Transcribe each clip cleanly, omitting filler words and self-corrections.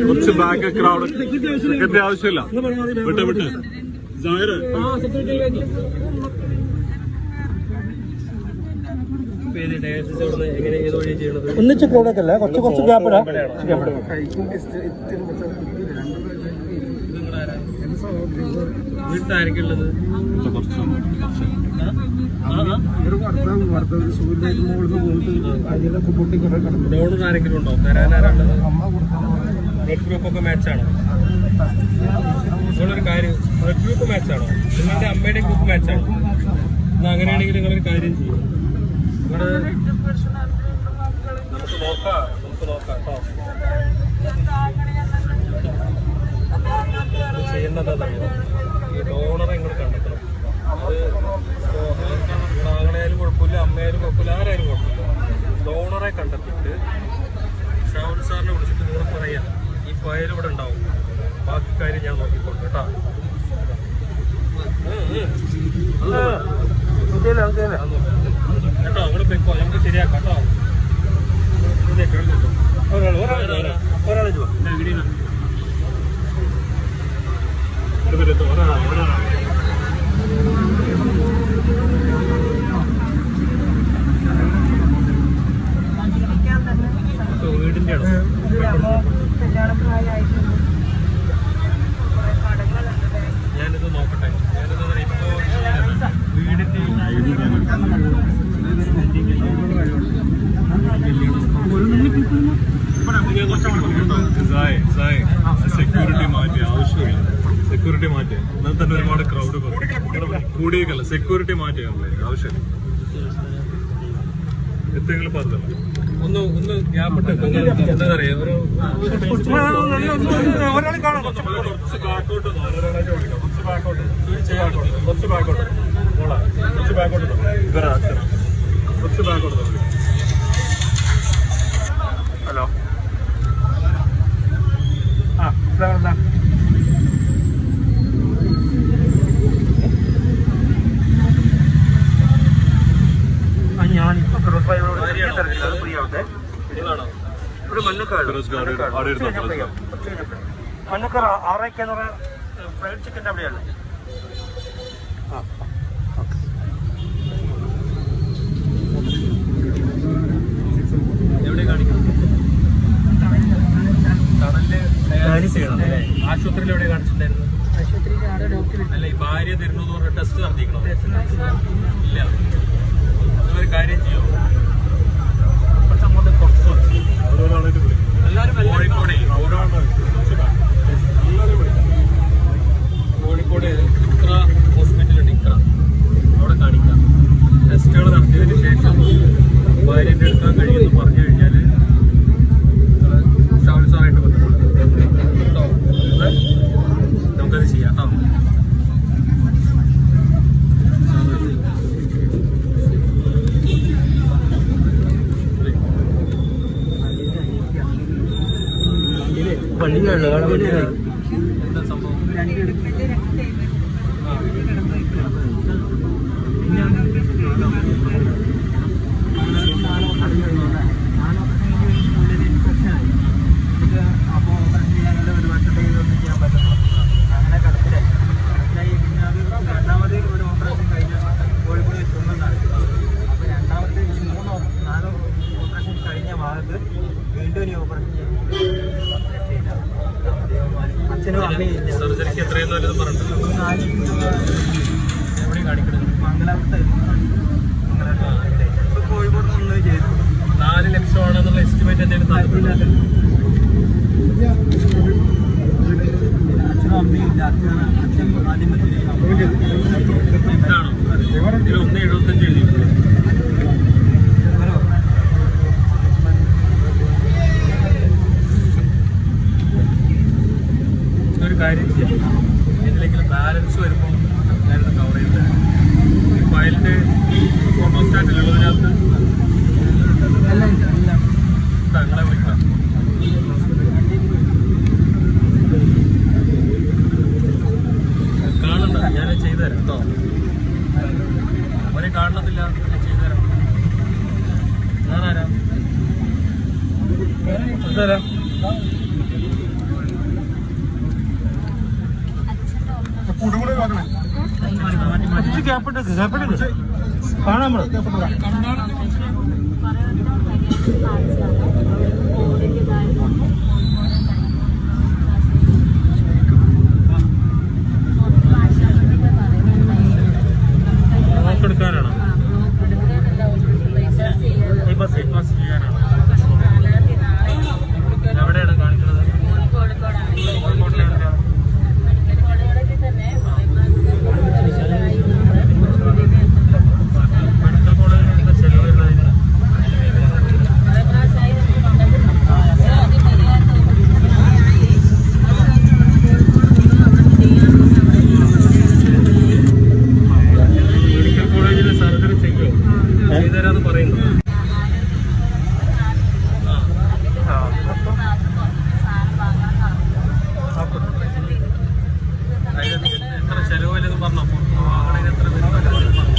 കുറച്ച് back crowd. Secretary ആവശ്യമില്ല, വിട്ട് വിട്ട്. ഒന്നിച്ച് ക്രൗഡൊക്കെ അല്ല, കുറച്ച് ഗ്യാപ്പിടാ. വീട്ടിലായിരിക്കുള്ളത് ഡോണർ ആരെങ്കിലും ഉണ്ടോ? തരാനാരുള്ളത്? ബ്ലഡ് ഗ്രൂപ്പ് ഒക്കെ മാച്ചാണോ? നിങ്ങളൊരു കാര്യം, ബ്ലഡ് ഗ്രൂപ്പ് മാച്ചാണോ? നിങ്ങളുടെ അമ്മയുടെയും ഗ്രൂപ്പ് മാച്ചാണോ? എന്നാൽ അങ്ങനെയാണെങ്കിൽ നിങ്ങളൊരു കാര്യം ചെയ്യും, നിങ്ങള് നമുക്ക് നോക്കാം കേട്ടോ. ചെയ്യേണ്ടതറിയോ? ഈ ഡോണറെ നിങ്ങൾ കണ്ടെത്തണം. അത് ആങ്ങളായാലും കുഴപ്പമില്ല, അമ്മയായാലും കുഴപ്പമില്ല, ആരായാലും കുഴപ്പമില്ല. ഡോണറെ കണ്ടെത്തിയിട്ട് ഷാവുൽ സാറിനെ വിളിച്ചിട്ട് നിങ്ങൾ പറയാം, ഈ ഫയൽ ഇവിടെ ഉണ്ടാവും, ബാക്കി കാര്യം ഞാൻ നോക്കിക്കോളൂ കേട്ടോ. കേട്ടോ നിങ്ങൾ പൊയ്ക്കോ, നമുക്ക് ശരിയാക്കാം കേട്ടോ. ഒരാളെ വീടിന്റെ ഞാനിത് നോക്കട്ടെ. ഞാനിത് ഇപ്പോ വീടിന്റെ സെക്യൂരിറ്റി മാറ്റി, ആവശ്യമില്ല. സെക്യൂരിറ്റി മാറ്റി എന്നാൽ തന്നെ ഒരുപാട് ക്രൗഡ് കൂടിയേക്കല്ല. സെക്യൂരിറ്റി മാറ്റിയാണല്ലേ ആവശ്യം. എന്തെങ്കിലും പറഞ്ഞല്ലോ ഒന്ന് ഗ്യാപ്പിട്ട് എന്താ പറയാ, കുറച്ച് ബാക്കോട്ട്. ഹലോ, എന്താ ഞാനിപ്പോ മണ്ണക്കാർ 6 ഫ്രൈഡ് ചിക്കൻ്റെ അവിടെയാണ്. എവിടെ കാണിക്കണം? ആശുപത്രിയിൽ എവിടെ കാണിച്ചിട്ടുണ്ടായിരുന്നു? അല്ല, ഈ ഭാര്യ തരുന്നു എന്ന് പറഞ്ഞ ടെസ്റ്റ് നടത്തിക്കണോ? ഇല്ല. ഒരു കാര്യം ചെയ്യോ, കുറച്ച് അങ്ങോട്ട് എല്ലാവരും കോഴിക്കോട് ഇക്ര ഹോസ്പിറ്റലുണ്ട്, ഇക്ര, അവിടെ കാണിക്കാം. ടെസ്റ്റുകൾ നടത്തിയതിന് ശേഷം ഭാര്യൻ്റെ എടുക്കാൻ കഴിയുമെന്ന് പറഞ്ഞു കഴിഞ്ഞാൽ ഷാവുൽ സാറായിട്ട് ബന്ധപ്പെടും കേട്ടോ. നമുക്കത് ചെയ്യാം കേട്ടോ. എന്താ സംഭവം? സർജറിക്ക് എത്രയെന്ന് വല്ലതും പറഞ്ഞിട്ടുണ്ടോ? എവിടെ കാണിക്കണത്? കോഴിക്കോട് നിന്ന് ചെയ്തു. 4 ലക്ഷമാണെന്നുള്ള എസ്റ്റിമേറ്റ് എന്തെങ്കിലും അച്ഛനും അമ്മയില്ല. അച്ഛൻ ആദ്യം ഇതാണോ? 1.75 എഴുതിയിട്ടുണ്ട്. ഒരു കാര്യം ചെയ്യാം, ഇതിലെങ്കിലും ബാലൻസ് വരുമ്പോൾ ഞാനിത് കവർ ചെയ്ത് ഈ ഫയലിൻ്റെ ഫോട്ടോസ്റ്റാറ്റിലുള്ളതിനകത്ത് തങ്ങളെ വിളിക്കാം. കാണണ്ട, ഞാൻ ചെയ്തുതരാം കേട്ടോ. അവരെ കാണണമെന്നില്ല, ഞാൻ ചെയ്തുതരാം. ഞാനാരാ? കാണാൻ എടുക്കാനാണോ ബസ് ചെയ്യാനാണോ എവിടെയാണ് കാണിക്കുന്നത് കോഴിക്കോട്ടിലെ എവിടെയാണ് മെഡിക്കൽ കോളേജിൽ ചെലവ് വരുന്നതിന് മെഡിക്കൽ കോളേജിൽ സർജറി ചെയ്തുതരാന്ന് പറയുന്നു. എത്ര ചെലവ് വല്ലതും പറഞ്ഞോ? വാങ്ങണതിന് എത്ര പേര് പറഞ്ഞു?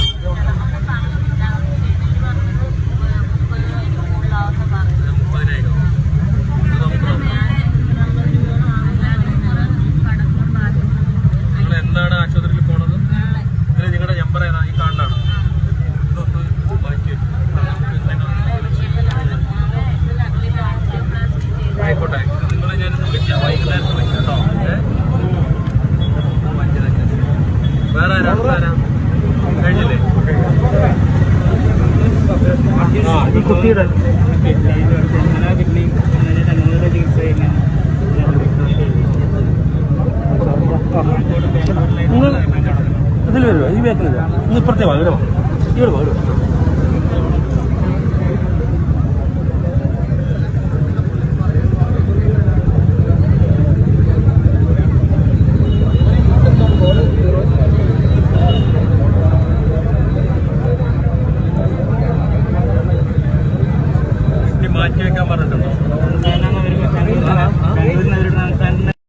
30,000. നിങ്ങൾ എന്താണ് ആശുപത്രിയിൽ പോണത്? ഇതിൽ നിങ്ങളുടെ നമ്പർ ഏതാ? ഈ കാണാണോ? ഇതൊന്ന് മാറ്റി ആയിക്കോട്ടെ. നിങ്ങളെ ഞാനൊന്ന് വിളിക്കാം, വൈകുന്നേരത്ത് വിളിക്കാം കേട്ടോ. വേറെ ആരാ കഴിഞ്ഞില്ലേ? ഈ കുട്ടിയുടെ നിങ്ങൾ ഇതിൽ വരുമോ? ഈ ബാക്കിലില്ല. ഇന്ന് ഇപ്പുറത്തെ വാ, ഇവിടെ വാ, ഇവിടെ വാ, ഇവിടെ വാ. മാറ്റി വെക്കാൻ പറഞ്ഞിട്ടുണ്ടോ?